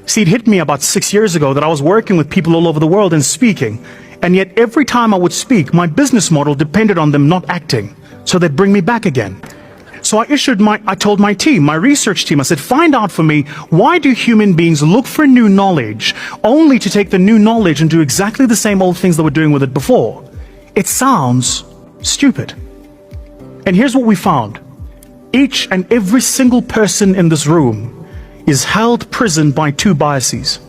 See, it hit me about 6 years ago that I was working with people all over the world and speaking, and yet every time I would speak, my business model depended on them not acting, so they'd bring me back again. So I told my team, my research team, I said, find out for me, why do human beings look for new knowledge only to take the new knowledge and do exactly the same old things that we're doing with it before? It sounds stupid. And here's what we found. Each and every single person in this room is held prisoned by two biases.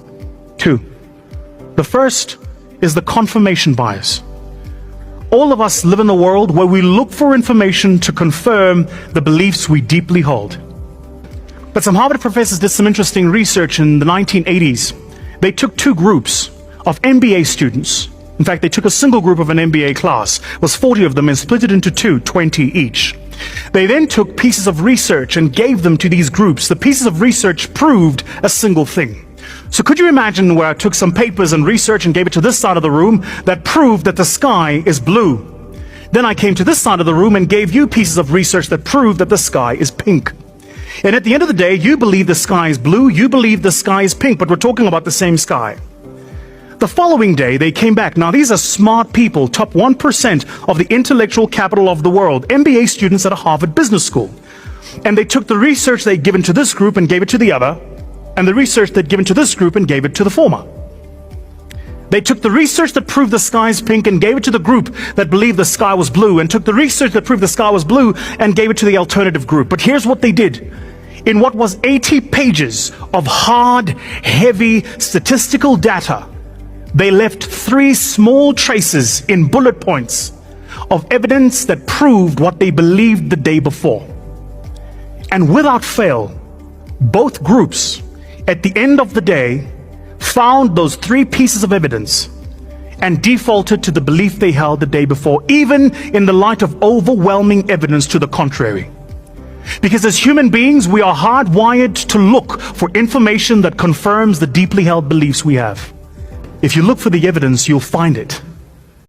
Two. The first is the confirmation bias. All of us live in a world where we look for information to confirm the beliefs we deeply hold. But some Harvard professors did some interesting research in the 1980s. They took two groups of MBA students. In fact, they took a single group of an MBA class, was 40 of them, and split it into two, 20 each. They then took pieces of research and gave them to these groups. The pieces of research proved a single thing. So could you imagine where I took some papers and research and gave it to this side of the room that proved that the sky is blue? Then I came to this side of the room and gave you pieces of research that proved that the sky is pink. And at the end of the day, you believe the sky is blue, you believe the sky is pink, but we're talking about the same sky. The following day, they came back. Now, these are smart people, top 1% of the intellectual capital of the world, MBA students at a Harvard Business School. And they took the research they'd given to this group and gave it to the other, and the research they'd given to this group and gave it to the former. They took the research that proved the sky is pink and gave it to the group that believed the sky was blue, and took the research that proved the sky was blue and gave it to the alternative group. But here's what they did. In what was 80 pages of hard, heavy statistical data, they left 3 small traces in bullet points of evidence that proved what they believed the day before. And without fail, both groups, at the end of the day, found those 3 pieces of evidence and defaulted to the belief they held the day before, even in the light of overwhelming evidence to the contrary. Because as human beings, we are hardwired to look for information that confirms the deeply held beliefs we have. If you look for the evidence, you'll find it.